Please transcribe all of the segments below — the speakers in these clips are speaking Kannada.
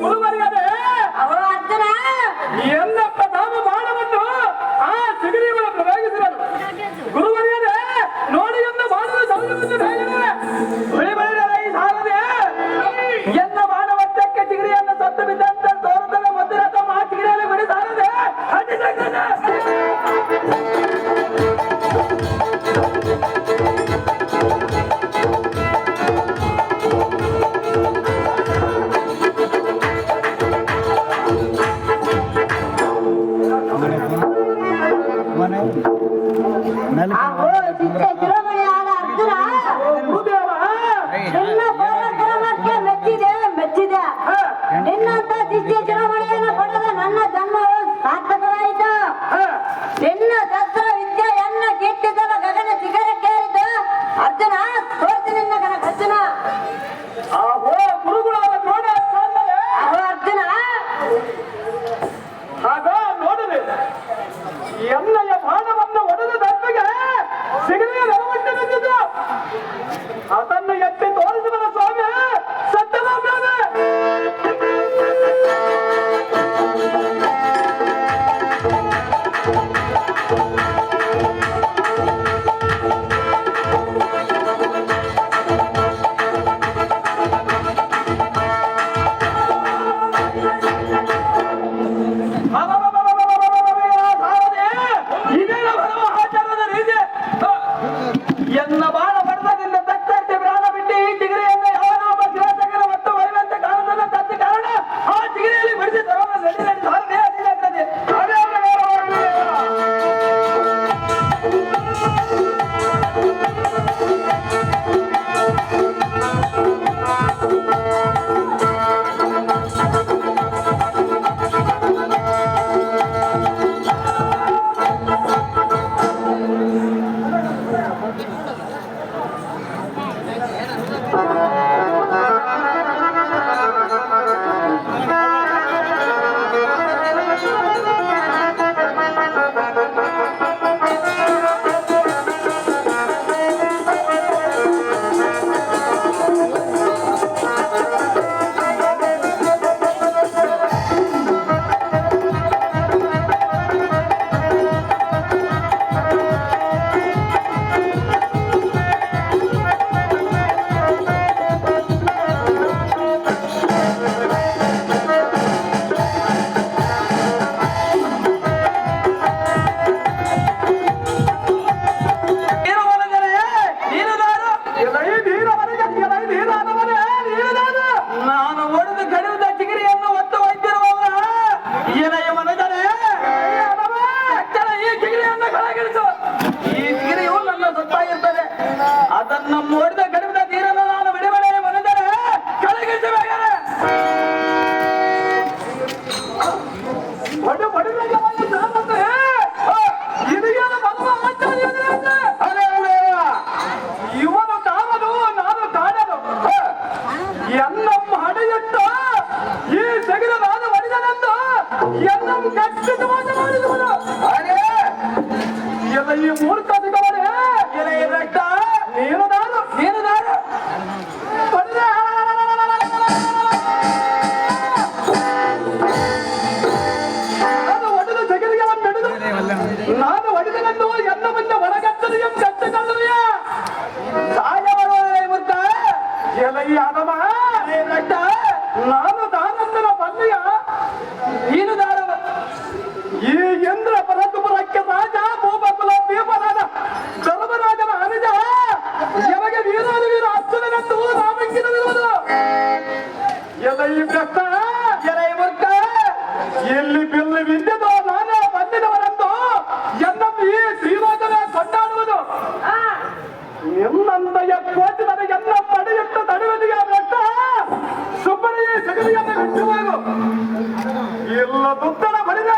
ಗುರುವರಿಯದೆ ಅವರು ಅರ್ಜುನ ಎಲ್ಲ ಪ್ರಧಾನ ಬಾಣವನ್ನು ಆ ಸಿಗರಿಯನ್ನು ಪ್ರಯೋಗಿಸಿದರು. ಗುರುವರಿಯದೆ ನೋಡಿ ಎಂದು ಬಾಣದ ಸೌಜನ್ಯವನ್ನು ಬೇಗನೆ ಉಳಿಬಳಿದರೆ ಈ ಸಾರದೆ ಎನ್ನ ಬಾಣವತ್ತಕ್ಕೆ ಚಿಗರಿಯನ್ನು ಸತ್ತು ಬಿದ್ದಂತೆ ತೋರುತ್ತದೆ. ಮಧ್ಯ ತಮ್ಮ ಆ ಚಿಗರಿಯಲ್ಲಿ ಬಿಡಿ ಸಾರದೆ ಮೆಚ್ಚಿದೆ. ನಿನ್ನಂತ ದಿವ್ಯ ಚುನಾವಣೆಯನ್ನು ಪಡೆದ ನನ್ನ ಜನ್ಮವು ಸಾರ್ಥಕವಾಯಿತು. ನಿನ್ನ ಶಸ್ತ್ರ ವಿದ್ಯೆಯನ್ನ ಗಿಟ್ಟಿದ್ದರ ಗಗನ ಶಿಖರಕ್ಕೇರಿದ ಅರ್ಜುನ ತೋರ್ತಿ ನಿನ್ನ ಅರ್ಜುನ. ಗುರುಗಳಾದ ನೋಡಿ ಅಹೋ ಅರ್ಜುನ ಆಗ ನೋಡಲಿ ಎನ್ನಯ ಬಾಣವನ್ನು ಒಡೆದ ದರ್ಪಿಗೆ ಸಿಗಲಿಯ ನೆಲಮಟ್ಟ ಬಿದ್ದಿದ್ದು ಅದನ್ನು ಎತ್ತಿ ತೋರಿಸಿದ ಸ್ವಾಮಿ ಸತ್ಯದ ಮೇಲೆ ಎನ್ನ ಬಾಣ ಬಡದಿಂದ ತಕ್ಕಂತೆ ಪ್ರಾಣ ಬಿಟ್ಟು ಈ ಚಿಗರಿಯನ್ನು ಯಾವನೊಬ್ಬ ಶಿವಸಂಗನ ಮತ್ತು ವೈವಂತೆ ಕಾರಣದ ತತ್ತ ಕಾರಣ ಆ ಚಿಗರಿಯಲ್ಲಿ ಬಿಡಿಸಿ ತರೋಣ ನಡಿ ಸಾರದೆ ಅದಿಲಾಗ್ತದೆ. ನಾನು ಒಡೆದು ಕಡಿದ ಚಿಗಿರಿಯನ್ನು ಒತ್ತು ಒಯ್ದಿರುವಲ್ಲ ಏನಯ್ಯ ಮನಜನೆ ಈ ಚಿಗಿರಿಯನ್ನು ಕೆಳಗಿಳಿಸು. ಈ ಚಿಗಿರಿಯು ನನ್ನ ಸೊತ್ತಾಗಿರ್ತದೆ. ಅದನ್ನು ಒಡೆದ ಕಡಿದ ನೀರನ್ನು ನಾನು ಬಿಡಬೇಡ ಮನಜನೆ ಕೆಳಗಿಳಿಸಬೇಕಂದ್ರೆ ಇವನು ಕಾವನು ನಾನು ಕಾಣನು ಎನ್ನಮ್ಮ ಹಡೆಯತ್ತ ಈ ತೆಗೆದ ನಾನು ಮಡಿದನೆಂದು ಎನ್ನಮ್ಮ ಕಟ್ಟಿದ ಮಾತು ಮಾಡಿದವನು ಎಲ್ಲ ಈ ಮೂರ್ಖ ಸಿಗವನೇ ಎಲೆ ರಕ್ತ ನೀನು ನಾನು ನಾನು ಒಡೆದ ತೆಗೆದಿಗೆ ನಡೆದು ನಾನು ಒಡೆದನೆಂದು ಎನ್ನ ಮುಂದೆ ಒಳಗಟ್ಟದೆಯಂ ಕಟ್ಟಿಕೊಳ್ಳುವೆಯ ಸಾಯವರು ಮುದ್ದ ಎಲೈ ಆದಮ ರಕ್ತ ನಾನು ದಾನಂದನ ಬಲ್ಲಿಯ ನೀನು ದಾನವ ಈ ಇಂದ್ರ ಪರಕುಪುರಕ್ಕೆ ರಾಜ ಭೂಪಕುಲ ಭೀಮರಾದ ಧರ್ಮರಾಜನ ಅನಿಜ ಎಮಗೆ ವೀರಾದಿ ವೀರ ಅರ್ಜುನನಂತೂ ರಾಮಂಕಿತವಿರುವುದು ಎಲೈ ಭ್ರಷ್ಟ ಎಲೈ ಮುರ್ಖ ಎಲ್ಲಿ ಬಿಲ್ಲು ಬಿದ್ದಿದೋ ನಾನು ಬಂದಿದವರೆಂದು ಎನ್ನಮ್ಮ ಈ ಶ್ರೀಲೋಕದ ಕೊಂಡಾಡುವುದು ನಿನ್ನಂತೆಯ ಕೋಟಿ ನನಗೆಲ್ಲ ಪಡೆಯುತ್ತ ತಡೆಯುವುದಿಗೆ ಭ್ರಷ್ಟ ಸುಬ್ಬನಿಗೆ ಜಗಲಿಯನ್ನು ಬಿಟ್ಟುವುದು ಇಲ್ಲ ದುತ್ತನ ಬಡಿದ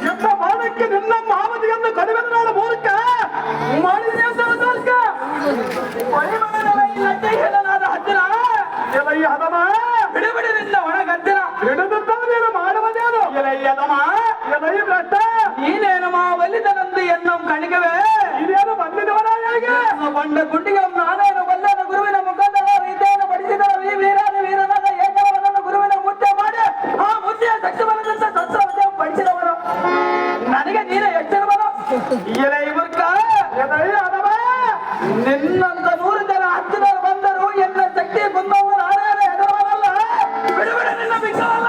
ಎಂತ ಮಾಡಕ್ಕೆ ನಿನ್ನ ಮಾವದಿಯನ್ನು ಕಡಿಮೆ ನಾಡ ಮೂರ್ಖ ಮಾಡಿದೆ ಅಂತ ಹೇಳಲಾದ ಹತ್ತಿರ ಎಲೈ ಹದಮ ಬಿಡಬಿಡಿ ನಿನ್ನ ಒಣ ಗದ್ದಿನ ಹಿಡಿದುತ್ತೇನು ಮಾಡುವುದೇನು ಎಲೈ ಹದಮ ಎಲೈ ಭ್ರಷ್ಟ ನೀನೇನು ಮಾವಲ್ಲಿದನಂದು ಎನ್ನಂ ಕಣಿಗವೇ ಇದೇನು ಬಂದಿದವನ ಹೇಗೆ ಬಂಡ ಗುಂಡಿಗೆ ನಾನೇನು ಬಲ್ಲನ ಗುರುವಿನ ಮುಖದ ನಿನ್ನಂತ 100 ಜನ 10 ಜನ ಬಂದರು ಎನ್ನ ಶಕ್ತಿ ಬಂದವರು ಆರಾರೆ ಎದುರವರಲ್ಲ ಬಿಡುಬಿಡ ನಿನ್ನ ಬಿಕ್ಕವಲ್ಲ